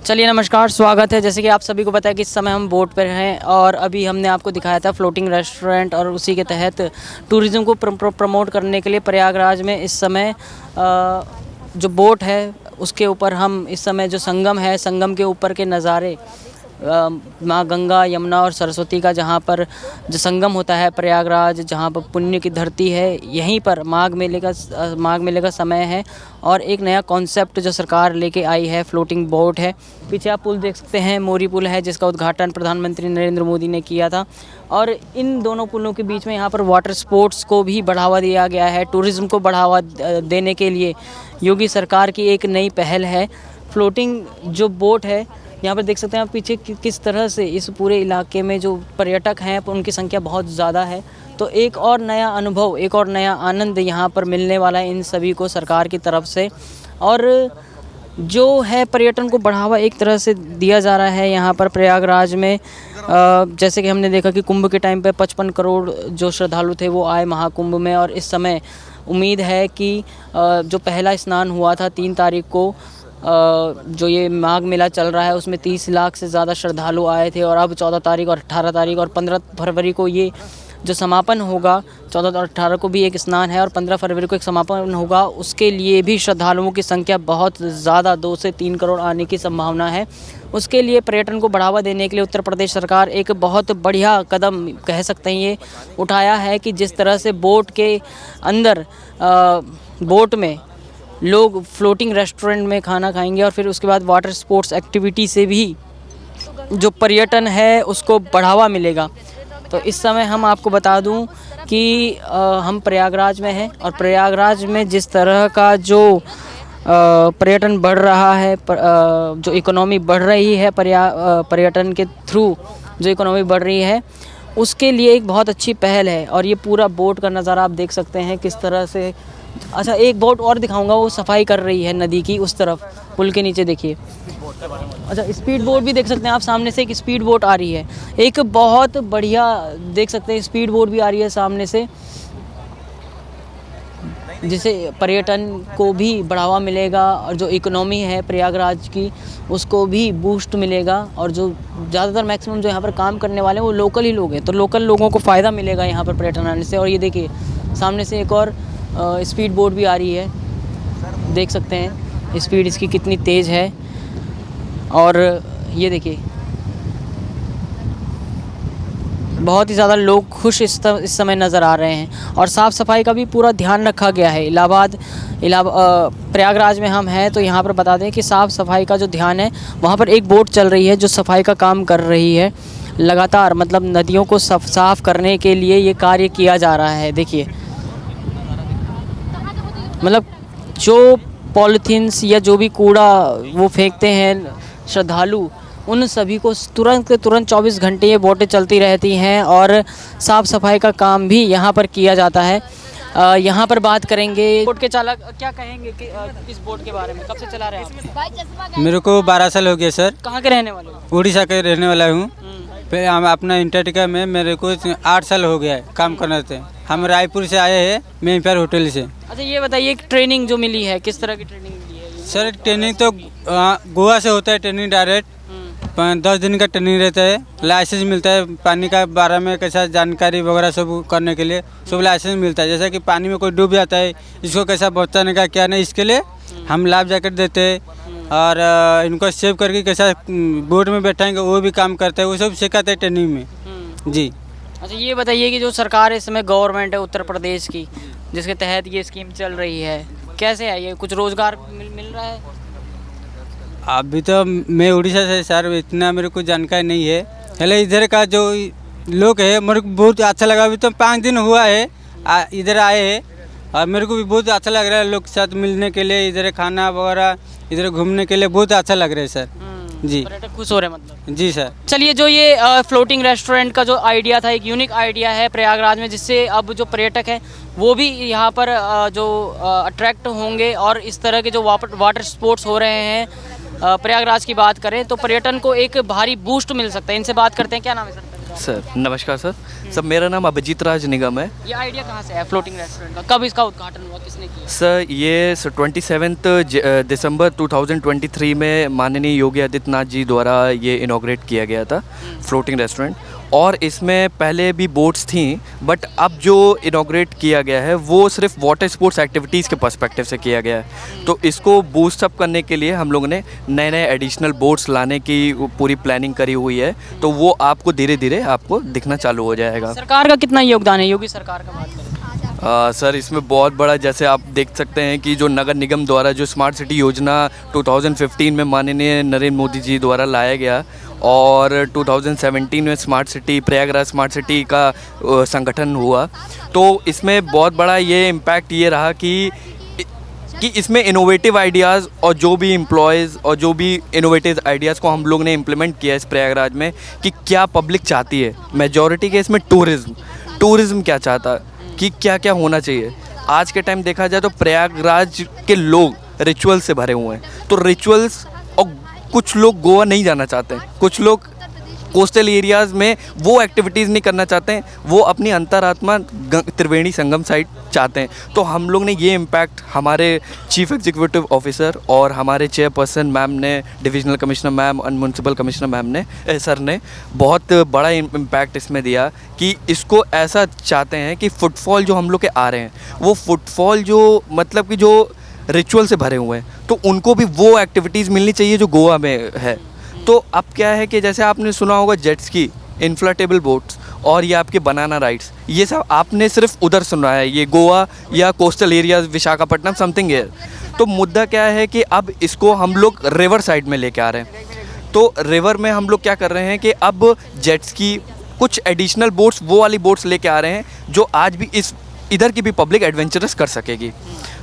चलिए नमस्कार, स्वागत है। जैसे कि आप सभी को पता है कि इस समय हम बोट पर हैं और अभी हमने आपको दिखाया था फ्लोटिंग रेस्टोरेंट, और उसी के तहत टूरिज़्म को प्रमोट करने के लिए प्रयागराज में इस समय जो बोट है उसके ऊपर हम इस समय जो संगम है, संगम के ऊपर के नज़ारे, माँ गंगा, यमुना और सरस्वती का जहाँ पर जो संगम होता है प्रयागराज, जहाँ पर पुण्य की धरती है, यहीं पर माघ मेले का समय है। और एक नया कॉन्सेप्ट जो सरकार लेके आई है, फ्लोटिंग बोट है। पीछे आप पुल देख सकते हैं, मोरी पुल है, जिसका उद्घाटन प्रधानमंत्री नरेंद्र मोदी ने किया था। और इन दोनों पुलों के बीच में यहाँ पर वाटर स्पोर्ट्स को भी बढ़ावा दिया गया है। टूरिज़्म को बढ़ावा देने के लिए योगी सरकार की एक नई पहल है। फ्लोटिंग जो बोट है, यहाँ पर देख सकते हैं आप पीछे किस तरह से इस पूरे इलाके में जो पर्यटक हैं उनकी संख्या बहुत ज़्यादा है। तो एक और नया अनुभव, एक और नया आनंद यहाँ पर मिलने वाला है इन सभी को सरकार की तरफ से। और जो है पर्यटन को बढ़ावा एक तरह से दिया जा रहा है यहाँ पर प्रयागराज में। जैसे कि हमने देखा कि कुंभ के टाइम पे 55 करोड़ जो श्रद्धालु थे वो आए महाकुंभ में। और इस समय उम्मीद है कि जो पहला स्नान हुआ था 3 तारीख को, जो ये माघ मेला चल रहा है, उसमें 30 लाख से ज़्यादा श्रद्धालु आए थे। और अब 14 तारीख और 18 तारीख और 15 फरवरी को ये जो समापन होगा, 14 और 18 को भी एक स्नान है और 15 फरवरी को एक समापन होगा। उसके लिए भी श्रद्धालुओं की संख्या बहुत ज़्यादा, 2 से 3 करोड़ आने की संभावना है। उसके लिए पर्यटन को बढ़ावा देने के लिए उत्तर प्रदेश सरकार एक बहुत बढ़िया कदम कह सकते हैं ये उठाया है कि जिस तरह से बोट के अंदर बोट में लोग फ्लोटिंग रेस्टोरेंट में खाना खाएंगे और फिर उसके बाद वाटर स्पोर्ट्स एक्टिविटी से भी जो पर्यटन है उसको बढ़ावा मिलेगा। तो इस समय हम आपको बता दूं कि हम प्रयागराज में हैं और प्रयागराज में जिस तरह का जो पर्यटन बढ़ रहा है, जो इकोनॉमी बढ़ रही है, पर्यटन के थ्रू जो इकोनॉमी बढ़ रही है, उसके लिए एक बहुत अच्छी पहल है। और ये पूरा बोट का नज़ारा आप देख सकते हैं किस तरह से। अच्छा, एक बोट और दिखाऊंगा, वो सफाई कर रही है नदी की उस तरफ, पुल के नीचे देखिए। अच्छा, स्पीड बोट भी देख सकते हैं आप, सामने से एक स्पीड बोट आ रही है, एक बहुत बढ़िया देख सकते हैं स्पीड बोट भी आ रही है सामने से, जिससे पर्यटन को भी बढ़ावा मिलेगा और जो इकोनॉमी है प्रयागराज की उसको भी बूस्ट मिलेगा। और जो ज़्यादातर मैक्सिमम जो यहाँ पर काम करने वाले हैं वो लोकल ही लोग हैं, तो लोकल लोगों को फ़ायदा मिलेगा यहाँ पर पर्यटन आने से। और ये देखिए सामने से एक और स्पीड बोट भी आ रही है, देख सकते हैं स्पीड इसकी कितनी तेज़ है। और ये देखिए बहुत ही ज़्यादा लोग खुश इस समय नज़र आ रहे हैं। और साफ़ सफाई का भी पूरा ध्यान रखा गया है। प्रयागराज में हम हैं तो यहाँ पर बता दें कि साफ़ सफाई का जो ध्यान है, वहाँ पर एक बोट चल रही है जो सफाई का काम कर रही है लगातार, मतलब नदियों को साफ़ करने के लिए ये कार्य किया जा रहा है। देखिए मतलब जो पॉलीथीन्स या जो भी कूड़ा वो फेंकते हैं श्रद्धालु, उन सभी को तुरंत 24 घंटे ये बोटें चलती रहती हैं और साफ़ सफाई का काम भी यहाँ पर किया जाता है। यहाँ पर बात करेंगे बोट के चालक, क्या कहेंगे कि इस बोट के बारे में, कब से चला रहे हैं आप? मेरे को 12 साल हो गया सर। कहाँ के रहने वाले हो? उड़ीसा के रहने वाला हूँ। फिर हम अपना अंटार्कटिका में मेरे को 8 साल हो गया है काम करने से। हम रायपुर से आए हैं, मैं एम्पायर होटल से। अच्छा, ये बताइए ट्रेनिंग जो मिली है, किस तरह की ट्रेनिंग मिली है? सर ट्रेनिंग तो गोवा से होता है, ट्रेनिंग डायरेक्ट 10 दिन का ट्रेनिंग रहता है। लाइसेंस मिलता है, पानी का बारे में कैसा जानकारी वगैरह सब करने के लिए सब लाइसेंस मिलता है। जैसा कि पानी में कोई डूब जाता है, इसको कैसा बचाने का क्या नहीं, इसके लिए हम लाइफ जैकेट देते हैं। और इनको सेव करके कैसा बोट में बैठाएंगे वो भी काम करते हैं, वो सब सिखाते हैं ट्रेनिंग में जी। अच्छा, ये बताइए कि जो सरकार इस समय गवर्नमेंट है उत्तर प्रदेश की, जिसके तहत ये स्कीम चल रही है, कैसे है ये? कुछ रोज़गार मिल रहा है? अभी तो मैं उड़ीसा से सर, इतना मेरे को जानकारी नहीं है। पहले इधर का जो लोग है मेरे को बहुत अच्छा लगा। अभी तो 5 दिन हुआ है इधर आए हैं और मेरे को भी बहुत अच्छा लग रहा है लोग के साथ मिलने के लिए, इधर खाना वगैरह, इधर घूमने के लिए बहुत अच्छा लग रहा है सर जी। पर्यटक खुश हो रहे हैं मतलब? जी सर। चलिए, जो ये फ्लोटिंग रेस्टोरेंट का जो आइडिया था, एक यूनिक आइडिया है प्रयागराज में, जिससे अब जो पर्यटक हैं वो भी यहाँ पर जो अट्रैक्ट होंगे। और इस तरह के जो वाटर स्पोर्ट्स हो रहे हैं प्रयागराज की बात करें तो पर्यटन को एक भारी बूस्ट मिल सकता है। इनसे बात करते हैं, क्या नाम है सर? सर नमस्कार सर। सर मेरा नाम अभिजीत राज निगम है। ये आइडिया कहाँ से है फ्लोटिंग रेस्टोरेंट का, कब इसका उद्घाटन हुआ, किसने किया? सर ये 27 दिसंबर 2023 में माननीय योगी आदित्यनाथ जी द्वारा ये इनॉग्रेट किया गया था फ्लोटिंग रेस्टोरेंट। और इसमें पहले भी बोट्स थी, बट अब जो इनॉग्रेट किया गया है वो सिर्फ वाटर स्पोर्ट्स एक्टिविटीज़ के पर्सपेक्टिव से किया गया है। तो इसको बूस्ट अप करने के लिए हम लोगों ने नए नए एडिशनल बोट्स लाने की पूरी प्लानिंग करी हुई है। तो वो आपको धीरे धीरे आपको दिखना चालू हो जाएगा। सरकार का कितना योगदान है, योगी सरकार का बात करें? सर इसमें बहुत बड़ा, जैसे आप देख सकते हैं कि जो नगर निगम द्वारा जो स्मार्ट सिटी योजना 2015 में माननीय नरेंद्र मोदी जी द्वारा लाया गया और 2017 में smart city Prayagraj smart city का संगठन हुआ, तो इसमें बहुत बड़ा ये इम्पैक्ट ये रहा कि इसमें इनोवेटिव आइडियाज़ और जो भी एम्प्लॉयज़ और जो भी इनोवेटिव आइडियाज़ को हम लोग ने इम्प्लीमेंट किया इस प्रयागराज में कि क्या पब्लिक चाहती है। मेजॉरिटी के इसमें टूरिज़्म क्या चाहता है कि क्या क्या होना चाहिए। आज के टाइम देखा जाए तो प्रयागराज के लोग रिचुअल से भरे हुए हैं, तो रिचुअल्स, और कुछ लोग गोवा नहीं जाना चाहते हैं, कुछ लोग कोस्टल एरियाज़ में वो एक्टिविटीज़ नहीं करना चाहते हैं, वो अपनी अंतरात्मा त्रिवेणी संगम साइड चाहते हैं। तो हम लोग ने ये इम्पैक्ट हमारे चीफ एग्जीक्यूटिव ऑफिसर और हमारे चेयरपर्सन मैम ने, डिविजनल कमिश्नर मैम और म्यूनसिपल कमिश्नर मैम ने, सर ने बहुत बड़ा इम्पैक्ट इसमें दिया कि इसको ऐसा चाहते हैं कि फुटफॉल जो हम लोग के आ रहे हैं वो फुटफॉल जो मतलब कि जो रिचुअल से भरे हुए हैं, तो उनको भी वो एक्टिविटीज़ मिलनी चाहिए जो गोवा में है। तो अब क्या है कि जैसे आपने सुना होगा जेट स्की, इन्फ्लाटेबल बोट्स और ये आपके बनाना राइड्स, ये सब आपने सिर्फ उधर सुना है, ये गोवा या कोस्टल एरियाज विशाखापट्टनम समथिंग है। तो मुद्दा क्या है कि अब इसको हम लोग रिवर साइड में लेके आ रहे हैं। तो रिवर में हम लोग क्या कर रहे हैं कि अब जेट स्की, कुछ एडिशनल बोट्स, वो वाली बोट्स लेके आ रहे हैं जो आज भी इधर की भी पब्लिक एडवेंचरस कर सकेगी।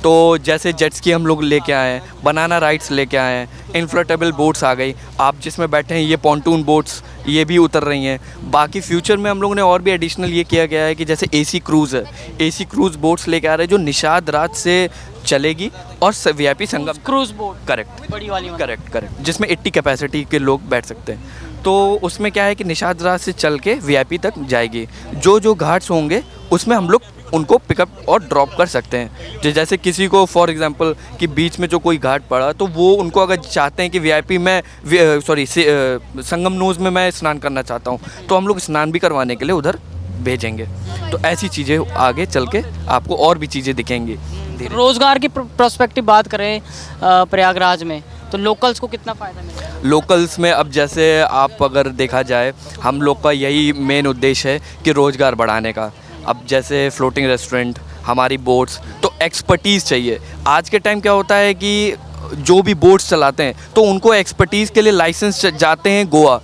तो जैसे जेट स्की हम लोग लेके आए हैं, बनाना राइड्स लेके आए हैं, इन्फ्लेटेबल बोट्स आ गई, आप जिसमें बैठे हैं ये पॉन्टून बोट्स ये भी उतर रही हैं। बाकी फ्यूचर में हम लोगों ने और भी एडिशनल ये किया गया है कि जैसे एसी क्रूज़ है, एसी क्रूज़ बोट्स लेके आ रहे हैं जो निषाद रात से चलेगी और वीआईपी संगम क्रूज बोट, करेक्ट बड़ी वाली करेक्ट जिसमें 80 कैपेसिटी के लोग बैठ सकते हैं। तो उसमें क्या है कि निषाद रात से चल के वीआईपी तक जाएगी। जो जो घाट्स होंगे उसमें हम लोग उनको पिकअप और ड्रॉप कर सकते हैं। जैसे किसी को फॉर एग्जांपल कि बीच में जो कोई घाट पड़ा तो वो उनको अगर चाहते हैं कि वीआईपी में संगम नोज में मैं स्नान करना चाहता हूँ, तो हम लोग स्नान भी करवाने के लिए उधर भेजेंगे। तो ऐसी चीज़ें आगे चल के आपको और भी चीज़ें दिखेंगी। रोज़गार की प्रोस्पेक्टिव बात करें प्रयागराज में, तो लोकल्स को कितना फ़ायदा मिलेगा? लोकल्स में अब जैसे आप अगर देखा जाए, हम लोग का यही मेन उद्देश्य है कि रोज़गार बढ़ाने का। अब जैसे फ्लोटिंग रेस्टोरेंट, हमारी बोट्स, तो एक्सपर्टीज़ चाहिए। आज के टाइम क्या होता है कि जो भी बोट्स चलाते हैं तो उनको एक्सपर्टीज़ के लिए लाइसेंस जाते हैं गोवा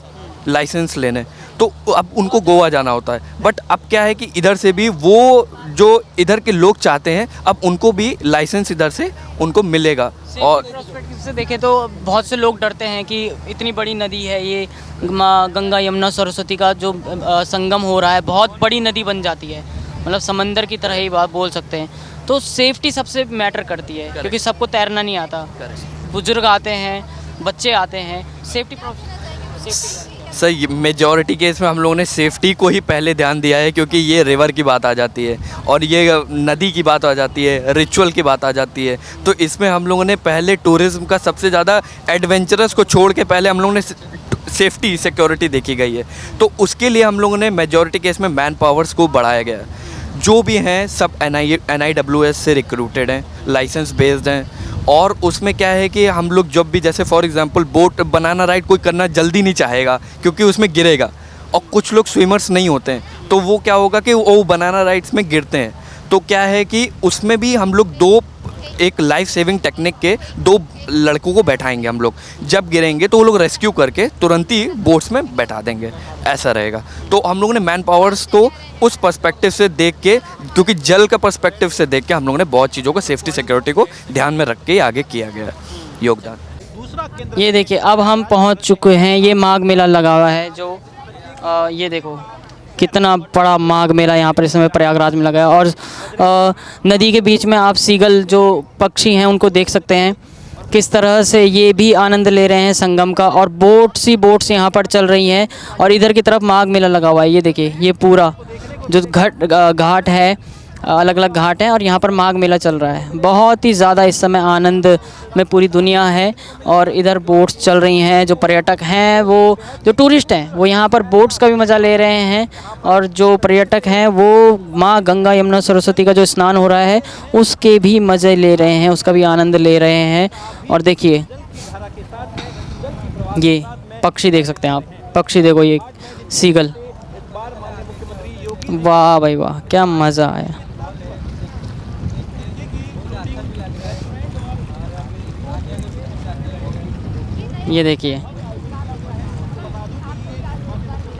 लाइसेंस लेने, तो अब उनको गोवा जाना होता है। बट अब क्या है कि इधर से भी वो जो इधर के लोग चाहते हैं, अब उनको भी लाइसेंस इधर से उनको मिलेगा। और पर्सपेक्टिव से देखें तो बहुत से लोग डरते हैं कि इतनी बड़ी नदी है ये, माँ गंगा यमुना सरस्वती का जो संगम हो रहा है, बहुत बड़ी नदी बन जाती है, मतलब समंदर की तरह ही बात बोल सकते हैं। तो सेफ्टी सबसे मैटर करती है, क्योंकि सबको तैरना नहीं आता, बुजुर्ग आते हैं, बच्चे आते हैं, सेफ्टी सर मेजॉरिटी केस में हम लोगों ने सेफ्टी को ही पहले ध्यान दिया है, क्योंकि ये रिवर की बात आ जाती है और ये नदी की बात आ जाती है, रिचुअल की बात आ जाती है। तो इसमें हम लोगों ने पहले टूरिज़्म का सबसे ज़्यादा एडवेंचरस को छोड़ के पहले हम लोगों ने सेफ्टी सिक्योरिटी देखी गई है। तो उसके लिए हम लोगों ने मेजॉरिटी केस में मैन पावर्स को बढ़ाया गया है। जो भी हैं सब NIWS से रिक्रूटेड हैं, लाइसेंस बेस्ड हैं। और उसमें क्या है कि हम लोग जब भी जैसे for example boat banana ride कोई करना जल्दी नहीं चाहेगा क्योंकि उसमें गिरेगा, और कुछ लोग स्विमर्स नहीं होते हैं, तो वो क्या होगा कि वो बनाना राइड्स में गिरते हैं। तो क्या है कि उसमें भी हम लोग एक लाइफ सेविंग टेक्निक के 2 लड़कों को बैठाएंगे हम लोग। जब गिरेंगे तो वो लोग रेस्क्यू करके तुरंत ही बोट्स में बैठा देंगे, ऐसा रहेगा। तो हम लोगों ने मैन पावर्स को उस पर्सपेक्टिव से देख के, क्योंकि जल का पर्सपेक्टिव से देख के हम लोगों ने बहुत चीज़ों को सेफ्टी सिक्योरिटी को ध्यान में रख के आगे किया गया योगदान। ये देखिए अब हम पहुंच चुके हैं, ये माघ मेला लगा हुआ है जो ये देखो कितना बड़ा माघ मेला यहाँ पर इस समय प्रयागराज में लगा है। और नदी के बीच में आप सीगल जो पक्षी हैं उनको देख सकते हैं। किस तरह से ये भी आनंद ले रहे हैं संगम का। और बोट्स ही बोट्स यहाँ पर चल रही हैं और इधर की तरफ माघ मेला लगा हुआ है। ये देखिए, ये पूरा जो घाट है, अलग अलग घाट हैं और यहाँ पर माघ मेला चल रहा है। बहुत ही ज़्यादा इस समय आनंद में पूरी दुनिया है और इधर बोट्स चल रही हैं। जो पर्यटक हैं, वो जो टूरिस्ट हैं, वो यहाँ पर बोट्स का भी मज़ा ले रहे हैं और जो पर्यटक हैं वो माँ गंगा यमुना सरस्वती का जो स्नान हो रहा है उसके भी मज़े ले रहे हैं, उसका भी आनंद ले रहे हैं। और देखिए, ये पक्षी देख सकते हैं आप, पक्षी देखो, ये सीगल, वाह भाई वाह, क्या मज़ा आया। ये देखिए,